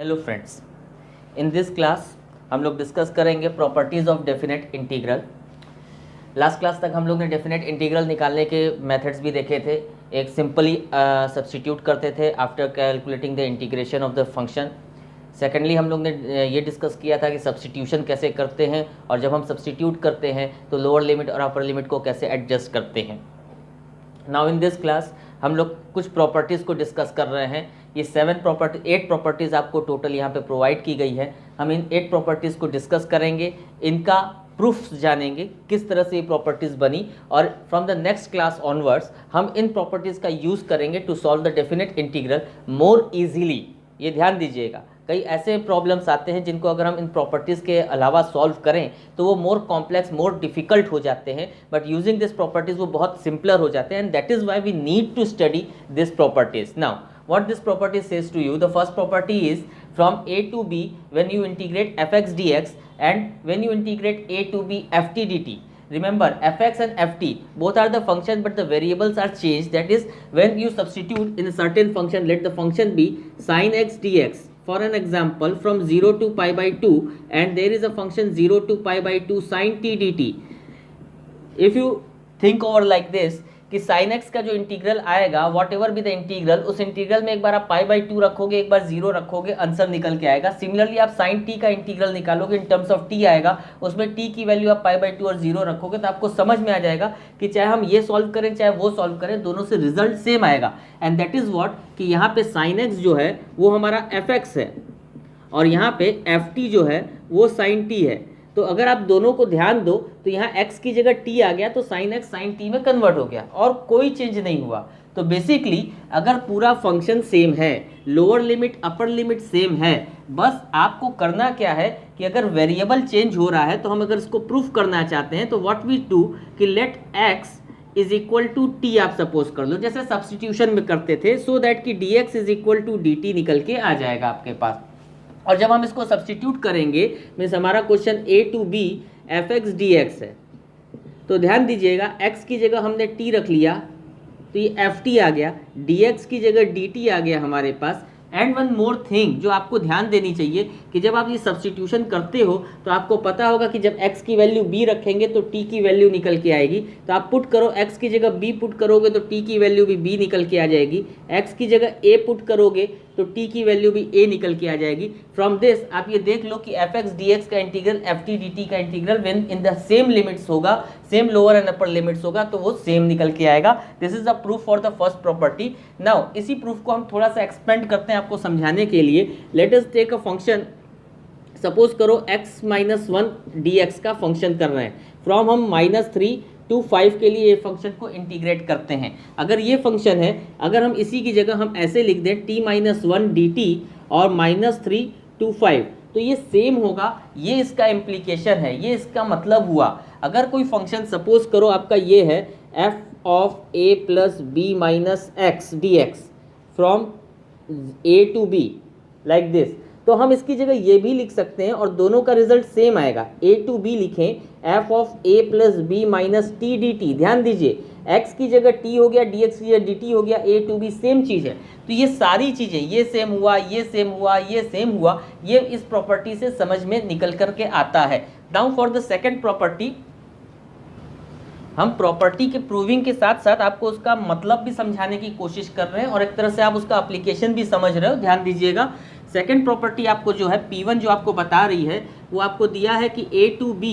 Hello friends, in this class हम लोग discuss करेंगे properties of definite integral. Last class तक हम लोग ने डेफिनेट इंटीग्रल निकालने के मेथड्स भी देखे थे। एक सिंपली सब्स्टिट्यूट करते थे after calculating the integration of the function. Secondly हम लोग ने ये डिस्कस किया था कि सब्स्टिट्यूशन कैसे करते हैं, और जब हम सब्स्टिट्यूट करते हैं तो लोअर लिमिट और अपर लिमिट को कैसे एडजस्ट करते हैं। नाउ इन दिस क्लास हम लोग कुछ प्रॉपर्टीज़ को डिस्कस कर रहे हैं। ये 8 प्रॉपर्टीज़ आपको टोटल यहाँ पे प्रोवाइड की गई है। हम इन 8 प्रॉपर्टीज़ को डिस्कस करेंगे, इनका प्रूफ्स जानेंगे किस तरह से ये प्रॉपर्टीज़ बनी, और from the next class onwards हम इन प्रॉपर्टीज़ का यूज़ करेंगे to solve the definite integral more easily. ये ध्यान दीजिएगा, कई ऐसे प्रॉब्लम्स आते हैं जिनको अगर हम इन प्रॉपर्टीज़ के अलावा सॉल्व करें तो वो मोर कॉम्प्लेक्स, मोर डिफिकल्ट हो जाते हैं, बट यूजिंग दिस प्रॉपर्टीज़ वो बहुत सिंपलर हो जाते हैं, and that is why we need to study this properties. Now what this property says to you, the first property is from a to b when you integrate fx dx and when you integrate a to b ft dt. Remember, fx and ft both are the function but the variables are changed. That is, when you substitute in a certain function, let the function be sin x dx for an example from 0 to pi by 2, and there is a function 0 to pi by 2 sin t dt. If you think over like this कि sine x का जो integral आएगा, what ever be the integral, उस integral में एक बार आप pi by 2 रखोगे, एक बार 0 रखोगे, आंसर निकल के आएगा। सिमिलरली आप साइन टी का इंटीग्रल निकालोगे, इन टर्म्स ऑफ टी आएगा, उसमें टी की वैल्यू आप पाई बाई 2 और 0 रखोगे, तो आपको समझ में आ जाएगा कि चाहे हम ये सॉल्व करें चाहे वो सॉल्व करें, दोनों से रिजल्ट सेम आएगा। एंड दैट इज वॉट कि यहाँ पे साइन एक्स जो है वो हमारा एफ एक्स है, और यहाँ पे एफ टी जो है वो साइन टी है। तो अगर आप दोनों को ध्यान दो तो यहाँ x की जगह t आ गया, तो sin x sin t में कन्वर्ट हो गया और कोई चेंज नहीं हुआ। तो बेसिकली अगर पूरा फंक्शन सेम है, lower limit upper limit same है, बस आपको करना क्या है कि अगर वेरिएबल चेंज हो रहा है तो हम अगर इसको प्रूफ करना चाहते हैं तो व्हाट वी डू कि let x is equal to t आप सपोज कर लो, जैसे सब्स्टिट्यूशन में करते थे, सो दैट कि dx is equal to dt निकल के आ जाएगा आपके पास। और जब हम इसको सब्स्टिट्यूट करेंगे, मीन्स हमारा question a to b f x D x है, तो ध्यान दीजिएगा x की जगह हमने t रख लिया तो ये एफ टी आ गया, dx की जगह dt आ गया हमारे पास। एंड वन मोर थिंग जो आपको ध्यान देनी चाहिए कि जब आप ये सब्स्टिट्यूशन करते हो तो आपको पता होगा कि जब x की वैल्यू b रखेंगे तो t की वैल्यू निकल के आएगी। तो आप पुट करो, x की जगह b पुट करोगे तो t की वैल्यू भी b निकल के आ जाएगी, x की जगह a पुट करोगे तो t की वैल्यू भी a निकल के आ जाएगी। फ्रॉम दिस आप ये देख लो कि एफ एक्स डी एक्स का integral F T D T का integral when in the same limits होगा, same lower and upper limits होगा, तो वो सेम निकल के आएगा। This is the proof for the first property. Now इसी प्रूफ को हम थोड़ा सा एक्सपेंड करते हैं आपको समझाने के लिए। Let us take a function, suppose करो x माइनस 1 डी एक्स का फंक्शन कर रहे हैं, फ्रॉम हम -3 to 5 के लिए ये फंक्शन को इंटीग्रेट करते हैं। अगर ये फंक्शन है, अगर हम इसी की जगह हम ऐसे लिख दें t माइनस 1 डी टी और -3 to 5, तो ये सेम होगा। ये इसका इम्प्लीकेशन है, ये इसका मतलब हुआ। अगर कोई फंक्शन सपोज करो आपका ये है f of a plus B minus x D x from a to b like this, तो हम इसकी जगह ये भी लिख सकते हैं और दोनों का रिजल्ट सेम आएगा। a टू b लिखें, f of a plus B minus T D t. ध्यान दीजिए, x की जगह t हो गया, dx की जगह dt हो गया, a टू b सेम चीज़ है। तो ये सारी चीज़ें, ये सेम हुआ, ये सेम हुआ, ये सेम हुआ, ये इस प्रॉपर्टी से समझ में निकल करके आता है। Now for the second property, हम प्रॉपर्टी के प्रूविंग के साथ साथ आपको उसका मतलब भी समझाने की कोशिश कर रहे हैं और एक तरह से आप उसका एप्लीकेशन भी समझ रहे हो। ध्यान दीजिएगा, सेकेंड प्रॉपर्टी आपको जो है P1 जो आपको बता रही है, वो आपको दिया है कि a to b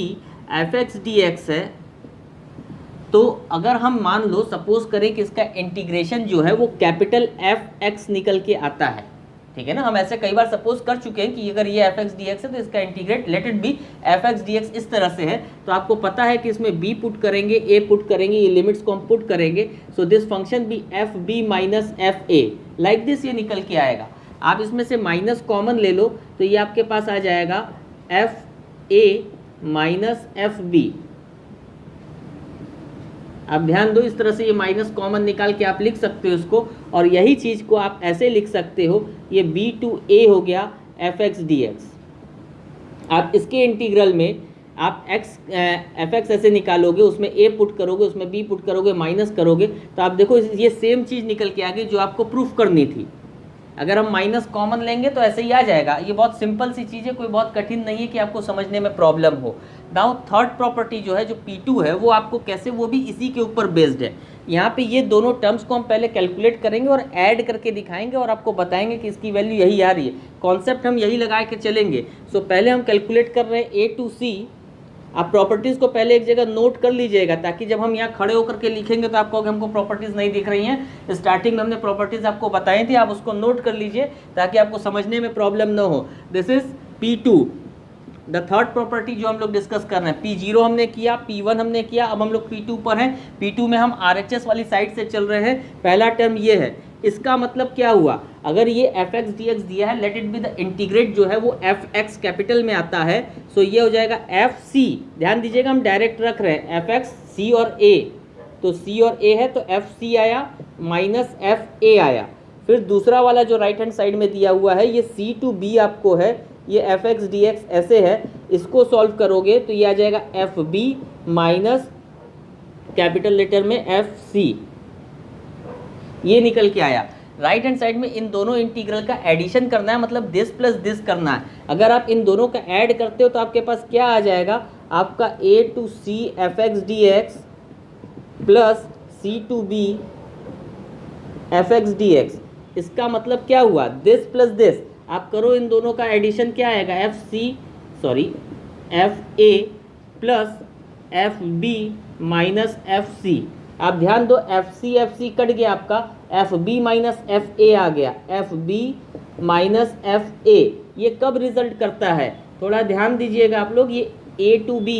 f x D x है। तो अगर हम मान लो सपोज करें कि इसका इंटीग्रेशन जो है वो कैपिटल एफ एक्स निकल के आता है, ठीक है ना। हम ऐसे कई बार सपोज कर चुके हैं कि अगर ये एफ एक्स डी एक्स है तो इसका integrate let it be F x D x इस तरह से है। तो आपको पता है कि इसमें b पुट करेंगे, a पुट करेंगे, ये लिमिट्स को हम पुट करेंगे, so this function be f b minus f a like this, ये निकल के आएगा। आप इसमें से माइनस कॉमन ले लो तो ये आपके पास आ जाएगा f a minus f b. आप ध्यान दो, इस तरह से ये माइनस कॉमन निकाल के आप लिख सकते हो इसको, और यही चीज़ को आप ऐसे लिख सकते हो, ये b टू a हो गया एफ एक्स डी एक्स। आप इसके इंटीग्रल में आप एफ एक्स ऐसे निकालोगे, उसमें a पुट करोगे, उसमें b पुट करोगे, माइनस करोगे, तो आप देखो ये सेम चीज़ निकल के आ गई जो आपको प्रूफ करनी थी। अगर हम माइनस कॉमन लेंगे तो ऐसे ही आ जाएगा। ये बहुत सिंपल सी चीज़ है, कोई बहुत कठिन नहीं है कि आपको समझने में प्रॉब्लम हो। नाउ थर्ड प्रॉपर्टी जो है, जो P2 है, वो आपको कैसे, वो भी इसी के ऊपर बेस्ड है। यहाँ पे ये दोनों टर्म्स को हम पहले कैलकुलेट करेंगे और ऐड करके दिखाएंगे और आपको बताएंगे कि इसकी वैल्यू यही आ रही है। कॉन्सेप्ट हम यही लगा के चलेंगे। सो पहले हम कैलकुलेट कर रहे हैं A to C। आप प्रॉपर्टीज़ को पहले एक जगह नोट कर लीजिएगा, ताकि जब हम यहाँ खड़े होकर के लिखेंगे तो आपको हमको प्रॉपर्टीज़ नहीं दिख रही हैं। स्टार्टिंग में हमने प्रॉपर्टीज़ आपको बताई थी, आप उसको नोट कर लीजिए ताकि आपको समझने में प्रॉब्लम ना हो। This is P2, the third property जो हम लोग डिस्कस कर रहे हैं। P0 हमने किया, P1 हमने किया, अब हम लोग P2 पर हैं। P2 में हम RHS वाली साइड से चल रहे हैं। पहला टर्म ये है, इसका मतलब क्या हुआ, अगर ये fx dx दिया है, let it be the integrate जो है वो fx कैपिटल में आता है। सो ये हो जाएगा fc। ध्यान दीजिएगा, हम डायरेक्ट रख रहे हैं fx c और a, तो c और a है तो fc आया माइनस fa आया। फिर दूसरा वाला जो राइट हैंड साइड में दिया हुआ है, ये c to b आपको है, ये fx dx ऐसे है। इसको सॉल्व करोगे तो ये आ जाएगा fb माइनस कैपिटल लेटर में fc, ये निकल के आया। राइट हैंड साइड में इन दोनों इंटीग्रल का एडिशन करना है, मतलब दिस प्लस दिस करना है। अगर आप इन दोनों का ऐड करते हो तो आपके पास क्या आ जाएगा, आपका a to c fx dx plus c to b fx dx। इसका मतलब क्या हुआ, दिस प्लस दिस, आप करो इन दोनों का एडिशन, क्या आएगा fa plus fb minus fc। आप ध्यान दो, fc कट गया, आपका fb माइनस fa आ गया, fb माइनस fa। ये कब रिजल्ट करता है, थोड़ा ध्यान दीजिएगा आप लोग। ये a to b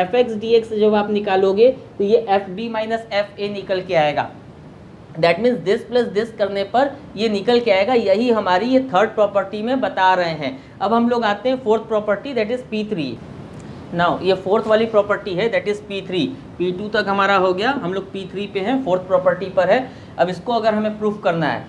fx dx जब आप निकालोगे तो ये fb माइनस fa निकल के आएगा। That means this plus this करने पर ये निकल के आएगा। यही हमारी ये थर्ड प्रॉपर्टी में बता रहे हैं। अब हम लोग आते हैं fourth property, that is P3। Now ये फोर्थ वाली प्रॉपर्टी है, दैट इज P3। P2 तक हमारा हो गया, हम लोग P3 पे हैं, फोर्थ प्रॉपर्टी पर है। अब इसको अगर हमें प्रूफ करना है,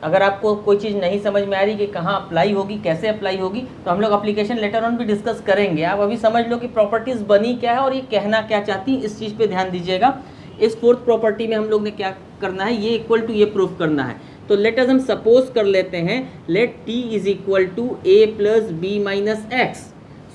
अगर आपको कोई चीज़ नहीं समझ में आ रही कि कहाँ अप्लाई होगी, कैसे अप्लाई होगी, तो हम लोग एप्लीकेशन लेटर ऑन भी डिस्कस करेंगे। आप अभी समझ लो कि प्रॉपर्टीज़ बनी क्या है और ये कहना क्या चाहती है, इस चीज़ पे ध्यान दीजिएगा। इस फोर्थ प्रॉपर्टी में हम लोग ने क्या करना है, ये इक्वल टू ये प्रूफ करना है। तो लेट अस हम सपोज कर लेते हैं, let t is equal to a plus B minus x,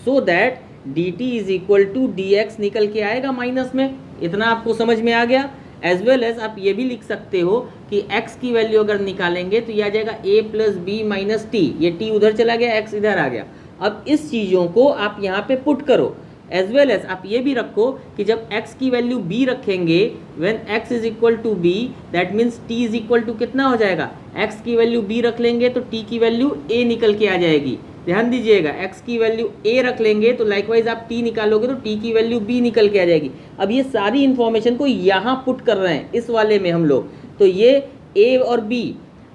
so that dt is equal to dx निकल के आएगा माइनस में। इतना आपको समझ में आ गया। एज वेल एज आप ये भी लिख सकते हो कि x की वैल्यू अगर निकालेंगे तो ये आ जाएगा a plus B minus t, ये t उधर चला गया, x इधर आ गया। अब इस चीज़ों को आप यहाँ पे पुट करो। एज वेल एज आप ये भी रखो कि जब x की वैल्यू b रखेंगे, when x is equal to b, that means t is equal to कितना हो जाएगा, x की वैल्यू b रख लेंगे तो t की वैल्यू a निकल के आ जाएगी। ध्यान दीजिएगा, x की वैल्यू a रख लेंगे तो लाइकवाइज आप t निकालोगे तो t की वैल्यू b निकल के आ जाएगी। अब ये सारी इन्फॉर्मेशन को यहाँ पुट कर रहे हैं इस वाले में हम लोग, तो ये a और b,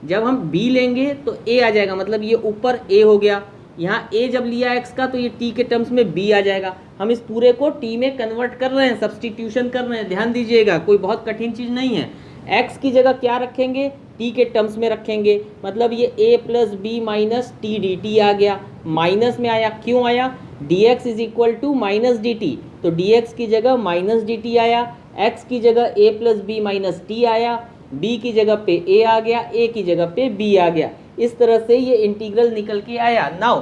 जब हम b लेंगे तो a आ जाएगा, मतलब ये ऊपर a हो गया। यहाँ a जब लिया x का तो ये t के टर्म्स में b आ जाएगा। हम इस पूरे को t में कन्वर्ट कर रहे हैं, सब्सटीट्यूशन कर रहे हैं। ध्यान दीजिएगा, कोई बहुत कठिन चीज़ नहीं है। x की जगह क्या रखेंगे, t के टर्म्स में रखेंगे, मतलब ये a plus B minus T D T आ गया। माइनस में आया, क्यों आया, dx is equal to minus D T, तो dx की जगह माइनस डी टी आया, x की जगह a plus B minus T आया, b की जगह पे a आ गया, a की जगह पे b आ गया। इस तरह से ये इंटीग्रल निकल के आया। नाउ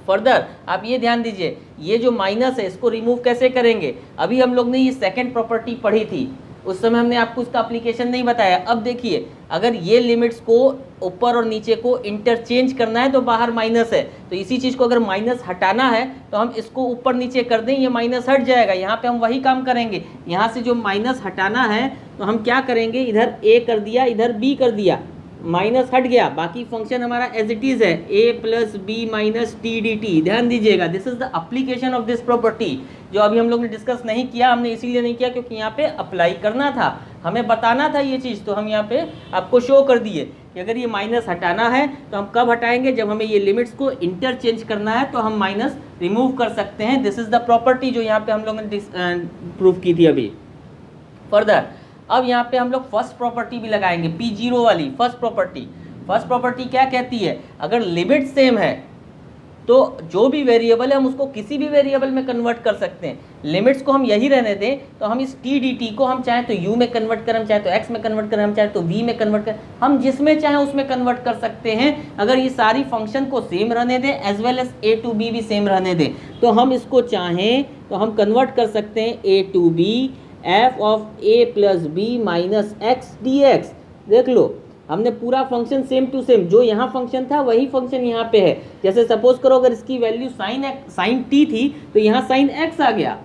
फर्दर आप ये ध्यान दीजिए, ये जो माइनस है इसको रिमूव कैसे करेंगे। अभी हम लोग ने ये सेकंड प्रॉपर्टी पढ़ी थी, उस समय हमने आपको उसका एप्लीकेशन नहीं बताया। अब देखिए, अगर ये लिमिट्स को ऊपर और नीचे को इंटरचेंज करना है तो बाहर माइनस है, तो इसी चीज़ को अगर माइनस हटाना है तो हम इसको ऊपर नीचे कर दें, ये माइनस हट जाएगा। यहाँ पे हम वही काम करेंगे, यहाँ से जो माइनस हटाना है तो हम क्या करेंगे, इधर a कर दिया, इधर b कर दिया, माइनस हट गया, बाकी फंक्शन हमारा एज इट इज है, a plus B minus T D t. ध्यान दीजिएगा, this is the application of this property, जो अभी हम लोग ने डिस्कस नहीं किया। हमने इसीलिए नहीं किया क्योंकि यहाँ पे अप्लाई करना था, हमें बताना था ये चीज़, तो हम यहाँ पे आपको शो कर दिए कि अगर ये माइनस हटाना है तो हम कब हटाएंगे, जब हमें ये लिमिट्स को इंटरचेंज करना है तो हम माइनस रिमूव कर सकते हैं। दिस इज द प्रॉपर्टी जो यहाँ पे हम लोगों ने प्रूव की थी अभी। फर्दर अब यहाँ पे हम लोग फर्स्ट प्रॉपर्टी भी लगाएंगे, P0 वाली फर्स्ट प्रॉपर्टी। फर्स्ट प्रॉपर्टी क्या कहती है, अगर लिमिट सेम है तो जो भी वेरिएबल है हम उसको किसी भी वेरिएबल में कन्वर्ट कर सकते हैं। लिमिट्स को हम यही रहने दें तो हम इस टी डी टी को हम चाहे तो यू में कन्वर्ट करें, हम चाहे तो एक्स में कन्वर्ट करें, हम चाहे तो वी में कन्वर्ट करें, हम जिसमें चाहें उसमें कन्वर्ट कर सकते हैं। अगर ये सारी फंक्शन को सेम रहने दें as well as a to b भी सेम रहने दें तो हम इसको चाहें तो हम कन्वर्ट कर सकते हैं A to B F of A plus B minus x D X. देख लो हमने पूरा फंक्शन सेम टू सेम, जो यहाँ फंक्शन था वही फंक्शन यहाँ पे है। जैसे सपोज करो अगर इसकी वैल्यू साइन टी थी तो यहाँ साइन एक्स आ गया,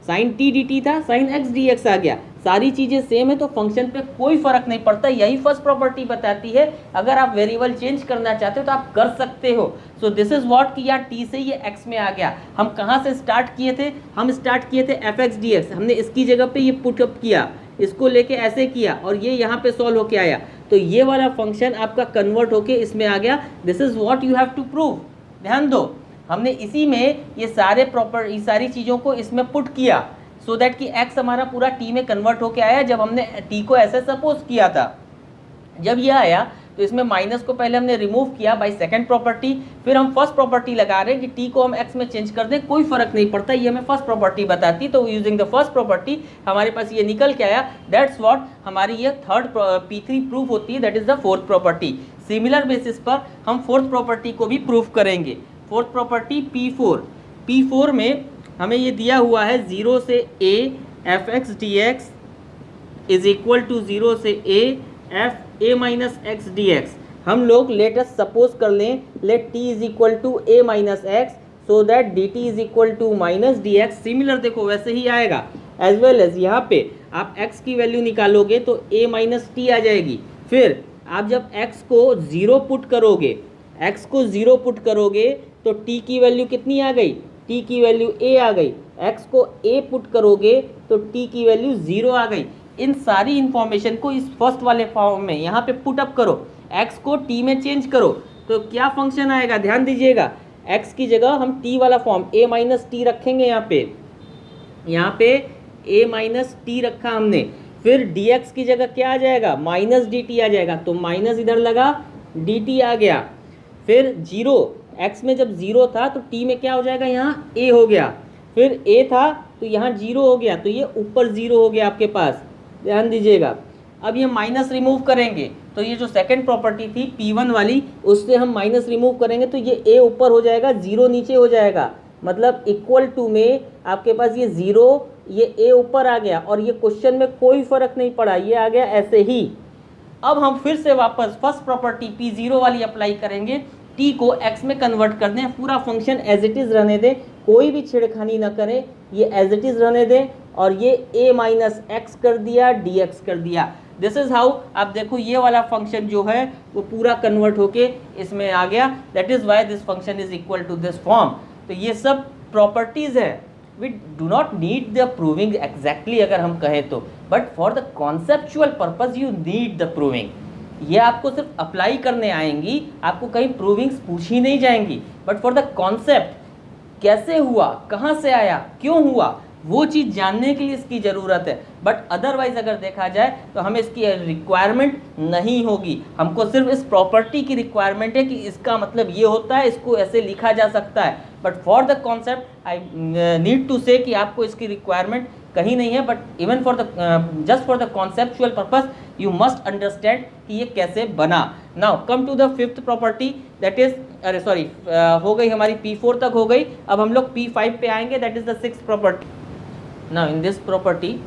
साइन टी डी टी था साइन एक्स डी एक्स आ गया, सारी चीज़ें सेम है तो फंक्शन पे कोई फर्क नहीं पड़ता। यही फर्स्ट प्रॉपर्टी बताती है अगर आप वेरिएबल चेंज करना चाहते हो तो आप कर सकते हो। सो दिस इज व्हाट कि यार टी से ये एक्स में आ गया। हम कहाँ से स्टार्ट किए थे, हम स्टार्ट किए थे एफ एक्स डी एक्स, हमने इसकी जगह पे ये पुट अप किया, इसको लेके ऐसे किया और ये यहाँ पे सॉल्व होके आया, तो ये वाला फंक्शन आपका कन्वर्ट होके इसमें आ गया। This is what you have to prove. ध्यान दो हमने इसी में ये सारी चीज़ों को इसमें पुट किया सो दैट कि x हमारा पूरा t में कन्वर्ट होके आया। जब हमने t को ऐसे सपोज किया था, जब ये आया तो इसमें माइनस को पहले हमने रिमूव किया बाय सेकंड प्रॉपर्टी, फिर हम फर्स्ट प्रॉपर्टी लगा रहे हैं कि t को हम x में चेंज कर दें कोई फर्क नहीं पड़ता, ये हमें फर्स्ट प्रॉपर्टी बताती। तो यूजिंग द फर्स्ट प्रॉपर्टी हमारे पास ये निकल के आया। दैट्स व्हाट हमारी ये थर्ड P3 प्रूफ होती है, that is the fourth property. Similar basis पर हम फोर्थ प्रॉपर्टी को भी प्रूफ करेंगे। फोर्थ प्रॉपर्टी P4 में हमें ये दिया हुआ है 0 से a f x D x is equal to 0 से a f a minus x D x. हम लोग लेट अस सपोज कर लें let t is equal to a minus x so that dt is equal to minus D x. Similar देखो वैसे ही आएगा as well as यहाँ पे आप x की वैल्यू निकालोगे तो a माइनस टी आ जाएगी। फिर आप जब x को 0 पुट करोगे, x को 0 पुट करोगे तो t की वैल्यू कितनी आ गई, t की वैल्यू a आ गई। x को a पुट करोगे तो t की वैल्यू 0 आ गई। इन सारी इंफॉर्मेशन को इस फर्स्ट वाले फॉर्म में यहाँ पे पुट अप करो, x को t में चेंज करो तो क्या फंक्शन आएगा, ध्यान दीजिएगा। x की जगह हम t वाला फॉर्म a माइनस टी रखेंगे, यहाँ पे a माइनस टी रखा हमने। फिर dx की जगह क्या आ जाएगा, माइनस dt आ जाएगा, तो माइनस इधर लगा dt आ गया। फिर 0 x में जब 0 था तो t में क्या हो जाएगा, यहाँ a हो गया। फिर a था तो यहाँ 0 हो गया, तो ये ऊपर 0 हो गया आपके पास, ध्यान दीजिएगा। अब ये माइनस रिमूव करेंगे तो ये जो सेकंड प्रॉपर्टी थी P1 वाली उससे हम माइनस रिमूव करेंगे तो ये a ऊपर हो जाएगा 0 नीचे हो जाएगा, मतलब इक्वल टू में आपके पास ये 0 ये a ऊपर आ गया और ये क्वेश्चन में कोई फर्क नहीं पड़ा, ये आ गया ऐसे ही। अब हम फिर से वापस फर्स्ट प्रॉपर्टी P0 वाली अप्लाई करेंगे, t को x में कन्वर्ट कर दें, पूरा फंक्शन एज इट इज़ रहने दें, कोई भी छेड़खानी ना करें, ये एज इट इज़ रहने दें और ये a माइनस एक्स कर दिया dx कर दिया। दिस इज़ हाउ आप देखो ये वाला फंक्शन जो है वो पूरा कन्वर्ट होके इसमें आ गया। That is why this function is equal to this form. तो ये सब प्रॉपर्टीज़ है, we do not need the proving exactly अगर हम कहें तो, but for the conceptual purpose you need the proving. ये आपको सिर्फ अप्लाई करने आएंगी, आपको कहीं प्रूविंग्स पूछी नहीं जाएंगी, बट फॉर द कॉन्सेप्ट कैसे हुआ, कहाँ से आया, क्यों हुआ, वो चीज़ जानने के लिए इसकी ज़रूरत है। बट अदरवाइज अगर देखा जाए तो हमें इसकी रिक्वायरमेंट नहीं होगी, हमको सिर्फ इस प्रॉपर्टी की रिक्वायरमेंट है कि इसका मतलब ये होता है, इसको ऐसे लिखा जा सकता है। But for the concept I need to say कि आपको इसकी रिक्वायरमेंट कहीं नहीं है, but even for the just for the conceptual purpose you must understand कि ये कैसे बना। Now come to the fifth property, that is हो गई हमारी P4 तक हो गई। अब हम लोग P5 पे आएंगे, that is the sixth property. Now in this property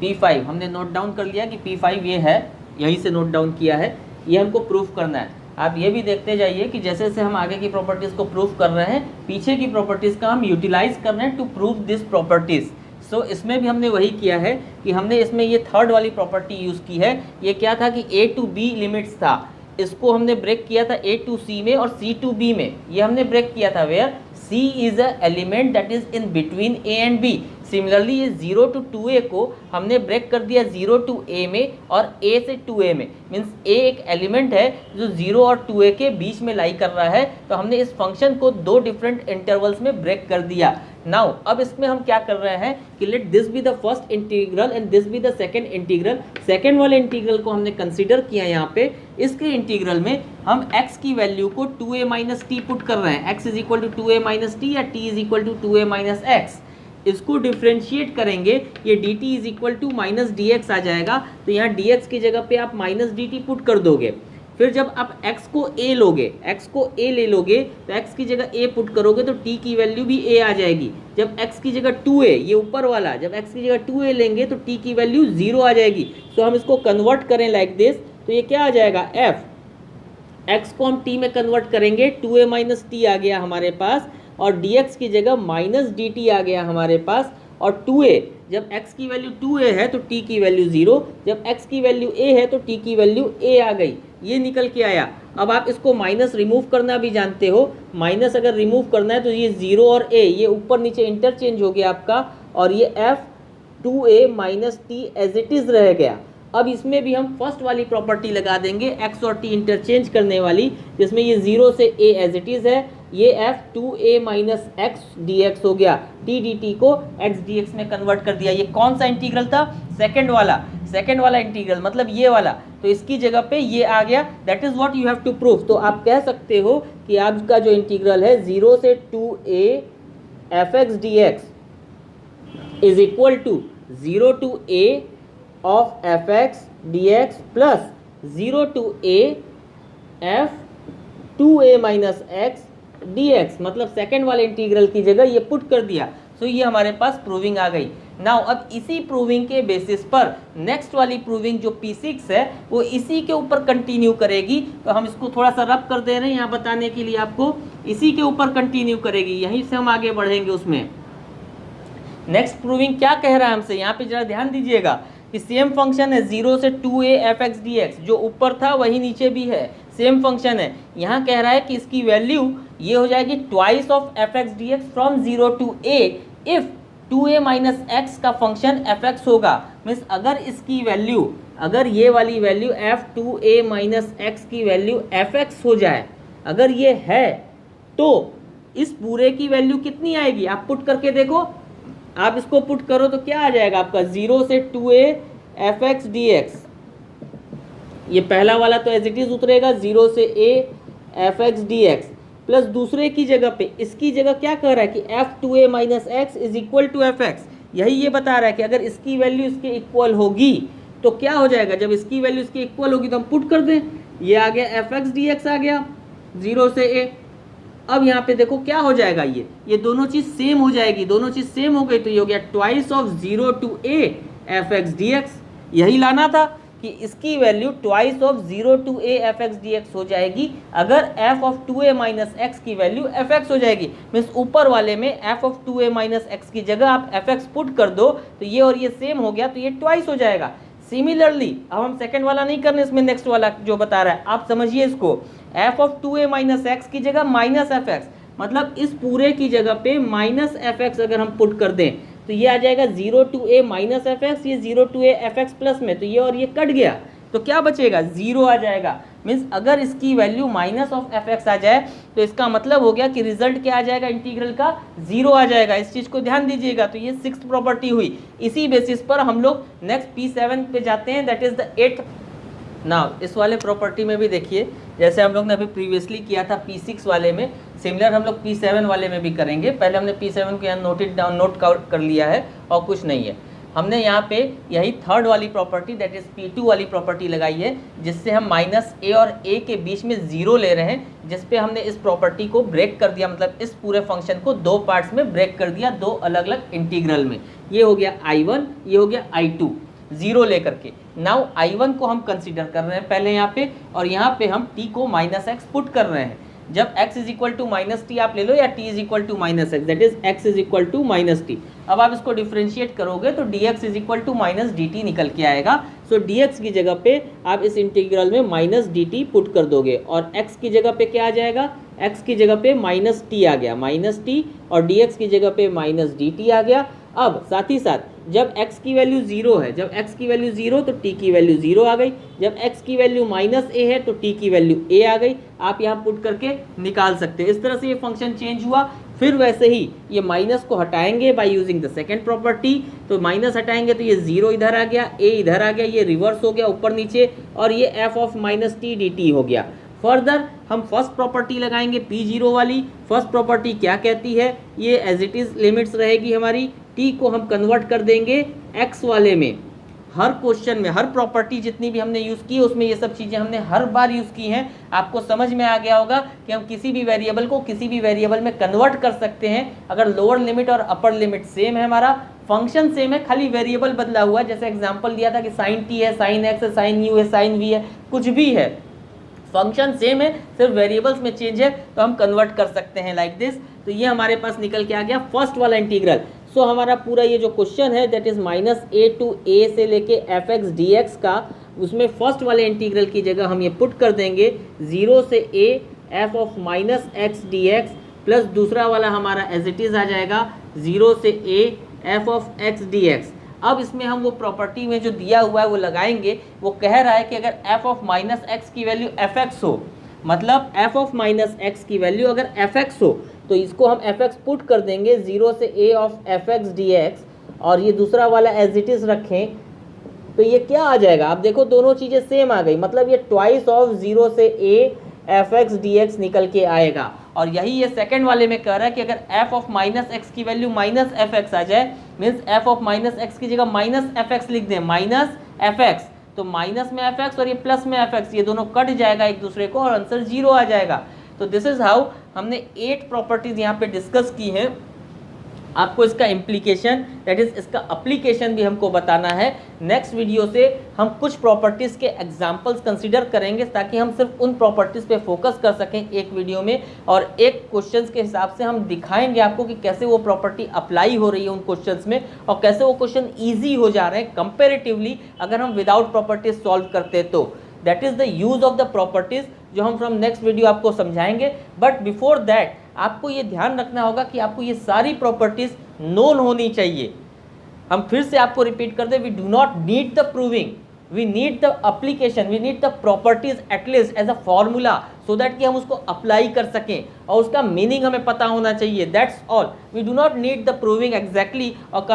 P5 हमने नोट डाउन कर लिया कि P5 ये है, यहीं से नोट डाउन किया है, ये हमको प्रूफ करना है। आप ये भी देखते जाइए कि जैसे जैसे हम आगे की प्रॉपर्टीज़ को प्रूफ कर रहे हैं, पीछे की प्रॉपर्टीज़ का हम यूटिलाइज कर रहे हैं टू प्रूव दिस प्रॉपर्टीज़। सो इसमें भी हमने वही किया है कि हमने इसमें ये थर्ड वाली प्रॉपर्टी यूज़ की है। ये क्या था कि A to B लिमिट्स था, इसको हमने ब्रेक किया था A to C में और C to B में, ये हमने ब्रेक किया था। Where C is a element that is in between A and B। Similarly ये 0 to 2a को हमने ब्रेक कर दिया 0 to a में और a से 2a में, मीन्स a एक एलिमेंट है जो 0 और 2a के बीच में लाई कर रहा है, तो हमने इस फंक्शन को दो डिफरेंट इंटरवल्स में ब्रेक कर दिया। नाउ अब इसमें हम क्या कर रहे हैं कि let this be the first integral and this be the second integral. Second वाले इंटीग्रल को हमने कंसीडर किया यहाँ पे। इसके इंटीग्रल में हम x की वैल्यू को 2a माइनस टी पुट कर रहे हैं, x is equal to 2a minus T या t is equal to 2a minus X. इसको डिफ्रेंशिएट करेंगे, ये dt is equal to minus D X आ जाएगा, तो यहाँ dx की जगह पे आप माइनस डी टी पुट कर दोगे। फिर जब आप x को a लोगे, x को a ले लोगे तो x की जगह a पुट करोगे तो t की वैल्यू भी a आ जाएगी। जब x की जगह 2a, ये ऊपर वाला, जब x की जगह 2a लेंगे तो t की वैल्यू 0 आ जाएगी। तो हम इसको कन्वर्ट करें लाइक दिस, तो ये क्या आ जाएगा f, x को हम t में कन्वर्ट करेंगे, 2a माइनस टी आ गया हमारे पास, और dx की जगह माइनस डी टी आ गया हमारे पास, और 2a, जब x की वैल्यू 2a है तो t की वैल्यू 0, जब x की वैल्यू a है तो t की वैल्यू a आ गई, ये निकल के आया। अब आप इसको माइनस रिमूव करना भी जानते हो, माइनस अगर रिमूव करना है तो ये 0 और a ये ऊपर नीचे इंटरचेंज हो गया आपका, और ये f 2a minus t as it is रह गया। अब इसमें भी हम फर्स्ट वाली प्रॉपर्टी लगा देंगे x और t इंटरचेंज करने वाली, जिसमें ये 0 से a एज इट इज़ है, ये f 2a minus x D x हो गया, t dt को x dx में कन्वर्ट कर दिया। ये कौन सा इंटीग्रल था? सेकंड वाला इंटीग्रल, मतलब ये वाला, तो इसकी जगह पे ये आ गया। That is what you have to prove. तो आप कह सकते हो कि आपका जो इंटीग्रल है 0 से 2a fx dx is equal to 0 to a of fx dx plus 0 to a f 2a minus x dx, मतलब सेकेंड वाले इंटीग्रल की जगह ये पुट कर दिया। सो ये हमारे पास प्रूविंग आ गई। नाउ अब इसी प्रूविंग के बेसिस पर नेक्स्ट वाली प्रूविंग जो P6 है वो इसी के ऊपर कंटिन्यू करेगी। तो हम इसको थोड़ा सा रब कर दे रहे हैं यहाँ बताने के लिए आपको, इसी के ऊपर कंटिन्यू करेगी, यहीं से हम आगे बढ़ेंगे उसमें। नेक्स्ट प्रूविंग क्या कह रहा है हमसे, यहाँ पे जरा ध्यान दीजिएगा कि सेम फंक्शन है 0 से 2a fx dx, जो ऊपर था वही नीचे भी है, सेम फंक्शन है। यहाँ कह रहा है कि इसकी वैल्यू ये हो जाएगी twice of fx dx from 0 to a if 2a minus x का फंक्शन fx होगा। मीन्स अगर इसकी वैल्यू, अगर ये वाली value f 2a minus x की वैल्यू fx हो जाए, अगर ये है तो इस पूरे की वैल्यू कितनी आएगी? आप पुट करके देखो, आप इसको पुट करो तो क्या आ जाएगा आपका 0 से 2a fx dx, ये पहला वाला तो एज इट इज उतरेगा 0 से a fx dx, प्लस दूसरे की जगह पे इसकी जगह क्या कह रहा है कि f 2a minus x is equal to fx, यही ये बता रहा है कि अगर इसकी वैल्यू इसके इक्वल होगी तो क्या हो जाएगा, जब इसकी वैल्यू इसके इक्वल होगी तो हम पुट कर दें, ये आ गया fx dx आ गया 0 से a। अब यहाँ पे देखो क्या हो जाएगा, ये दोनों चीज़ सेम हो जाएगी, दोनों चीज़ सेम हो गई तो ये हो गया twice of 0 to a fx dx। यही लाना था कि इसकी value twice of 0 to a fx dx हो जाएगी अगर f of 2a minus x की वैल्यू fx हो जाएगी। मीन्स ऊपर वाले में f of 2a minus x की जगह आप fx पुट कर दो तो ये और ये सेम हो गया, तो ये ट्वाइस हो जाएगा। सिमिलरली अब हम सेकंड वाला नहीं करने, इसमें नेक्स्ट वाला जो बता रहा है आप समझिए इसको, f of 2a minus x की जगह माइनस fx, मतलब इस पूरे की जगह पे माइनस fx अगर हम पुट कर दें तो ये आ जाएगा 0 to a माइनस fx, ये 0 to a fx प्लस में, तो ये और ये कट गया तो क्या बचेगा 0 आ जाएगा। मीन्स अगर इसकी वैल्यू माइनस ऑफ fx आ जाए तो इसका मतलब हो गया कि रिजल्ट क्या आ जाएगा, इंटीग्रल का 0 आ जाएगा। इस चीज़ को ध्यान दीजिएगा। तो ये 6th प्रॉपर्टी हुई। इसी बेसिस पर हम लोग नेक्स्ट P7 पे जाते हैं, that is the 8th। Now इस वाले प्रॉपर्टी में भी देखिए, जैसे हम लोग ने अभी प्रीवियसली किया था P6 वाले में, सिमिलर हम लोग P7 वाले में भी करेंगे। पहले हमने P7 को यहाँ नोट कर लिया है और कुछ नहीं है। हमने यहाँ पे यही थर्ड वाली प्रॉपर्टी दैट इज P2 वाली प्रॉपर्टी लगाई है, जिससे हम माइनस a और a के बीच में 0 ले रहे हैं, जिस पे हमने इस प्रॉपर्टी को ब्रेक कर दिया, मतलब इस पूरे फंक्शन को दो पार्ट्स में ब्रेक कर दिया, दो अलग अलग इंटीग्रल में। ये हो गया I1, ये हो गया I2, 0 लेकर के। नाउ I1 को हम कंसीडर कर रहे हैं पहले यहाँ पे, और यहाँ पे हम t को माइनस एक्स पुट कर रहे हैं। जब x is equal to minus t आप ले लो या t is equal to minus x, that is x is equal to minus t. अब आप इसको डिफ्रेंशिएट करोगे तो dx is equal to minus D t निकल के आएगा। सो dx की जगह पे आप इस इंटीग्रल में माइनस डी टी पुट कर दोगे, और x की जगह पे क्या आ जाएगा, x की जगह पे माइनस टी आ गया, माइनस टी, और dx की जगह पे माइनस डी टी आ गया। अब साथ ही साथ जब x की वैल्यू 0 है, जब x की वैल्यू 0 तो t की वैल्यू 0 आ गई, जब x की वैल्यू -a है तो t की वैल्यू a आ गई। आप यहाँ पुट करके निकाल सकते हो। इस तरह से ये फंक्शन चेंज हुआ। फिर वैसे ही ये माइनस को हटाएंगे by using the second property, तो माइनस हटाएंगे तो ये 0 इधर आ गया, a इधर आ गया, ये रिवर्स हो गया ऊपर नीचे, और ये f ऑफ -t dt हो गया। फर्दर हम फर्स्ट प्रॉपर्टी लगाएंगे P0 वाली। फर्स्ट प्रॉपर्टी क्या कहती है, ये एज इट इज लिमिट्स रहेगी हमारी, t को हम कन्वर्ट कर देंगे x वाले में। हर क्वेश्चन में हर प्रॉपर्टी जितनी भी हमने यूज़ की उसमें ये सब चीज़ें हमने हर बार यूज़ की हैं। आपको समझ में आ गया होगा कि हम किसी भी वेरिएबल को किसी भी वेरिएबल में कन्वर्ट कर सकते हैं अगर लोअर लिमिट और अपर लिमिट सेम है, हमारा फंक्शन सेम है, खाली वेरिएबल बदला हुआ है। जैसे एग्जाम्पल दिया था कि साइन t है, साइन x है, साइन u है, साइन v है, कुछ भी है, फंक्शन सेम है, सिर्फ वेरिएबल्स में चेंज है, तो हम कन्वर्ट कर सकते हैं लाइक दिस। तो ये हमारे पास निकल के आ गया फर्स्ट वाला इंटीग्रल। सो हमारा पूरा ये जो क्वेश्चन है that is -a to a से लेके fx dx का, उसमें फर्स्ट वाले इंटीग्रल की जगह हम ये पुट कर देंगे 0 से a f of -x dx plus दूसरा वाला हमारा एज इट इज आ जाएगा 0 से a f of x dx। अब इसमें हम वो प्रॉपर्टी में जो दिया हुआ है वो लगाएंगे। वो कह रहा है कि अगर f ऑफ -x की वैल्यू fx हो, मतलब f ऑफ -x की वैल्यू अगर fx हो तो इसको हम fx पुट कर देंगे 0 से a ऑफ fx dx, और ये दूसरा वाला एज इट इज रखें तो ये क्या आ जाएगा, आप देखो दोनों चीज़ें सेम आ गई, मतलब ये ट्वाइस ऑफ 0 से a fx dx निकल के आएगा। और यही ये सेकंड वाले में कह रहा है कि अगर f ऑफ -x की वैल्यू -fx आ जाए, मीन्स f ऑफ -x की जगह -fx लिख दें, -fx, तो माइनस में fx और ये प्लस में fx, ये दोनों कट जाएगा एक दूसरे को और आंसर 0 आ जाएगा। तो दिस इज हाउ हमने 8 प्रॉपर्टीज यहाँ पे डिस्कस की हैं। आपको इसका इम्प्लीकेशन दैट इज इसका अप्लीकेशन भी हमको बताना है। नेक्स्ट वीडियो से हम कुछ प्रॉपर्टीज़ के एग्जांपल्स कंसीडर करेंगे ताकि हम सिर्फ उन प्रॉपर्टीज़ पे फोकस कर सकें एक वीडियो में, और एक क्वेश्चंस के हिसाब से हम दिखाएंगे आपको कि कैसे वो प्रॉपर्टी अप्लाई हो रही है उन क्वेश्चंस में और कैसे वो क्वेश्चन ईजी हो जा रहे हैं कंपेरेटिवली अगर हम विदाउट प्रॉपर्टीज सॉल्व करते तो। That is the use of the properties जो हम फ्रॉम नेक्स्ट वीडियो आपको समझाएंगे। बट बिफोर दैट आपको ये ध्यान रखना होगा कि आपको ये सारी प्रॉपर्टीज़ नोन होनी चाहिए। हम फिर से आपको रिपीट कर दें, we do not need the proving, we need the application, we need the properties at least as a formula so that कि हम उसको अप्लाई कर सकें और उसका मीनिंग हमें पता होना चाहिए। That's all, we do not need the proving exactly. और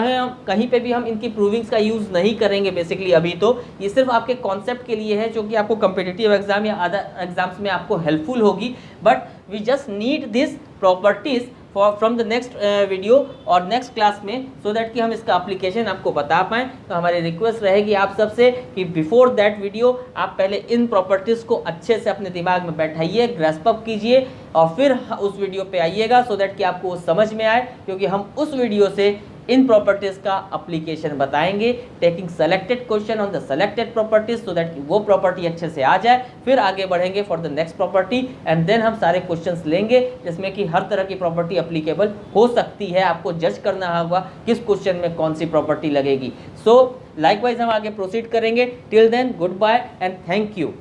कहीं पे भी हम इनकी प्रूविंग्स का यूज़ नहीं करेंगे बेसिकली अभी। तो ये सिर्फ आपके कॉन्सेप्ट के लिए है जो कि आपको कम्पिटिटिव एग्जाम या अदर एग्जाम्स में आपको हेल्पफुल होगी। But we just need this properties from the next video और नेक्स्ट क्लास में सो दैट कि हम इसका एप्लीकेशन आपको बता पाएँ। तो हमारी रिक्वेस्ट रहेगी आप सबसे कि बिफोर दैट वीडियो आप पहले इन प्रॉपर्टीज़ को अच्छे से अपने दिमाग में बैठाइए, ग्रैस्प अप कीजिए और फिर उस वीडियो पे आइएगा सो दैट कि आपको वो समझ में आए, क्योंकि हम उस वीडियो से इन प्रॉपर्टीज़ का एप्लीकेशन बताएंगे, taking selected question on the selected properties so that वो प्रॉपर्टी अच्छे से आ जाए। फिर आगे बढ़ेंगे for the next property and then हम सारे क्वेश्चंस लेंगे जिसमें कि हर तरह की प्रॉपर्टी एप्लीकेबल हो सकती है। आपको जज करना होगा किस क्वेश्चन में कौन सी प्रॉपर्टी लगेगी। सो लाइकवाइज हम आगे प्रोसीड करेंगे। Till then good bye and thank you.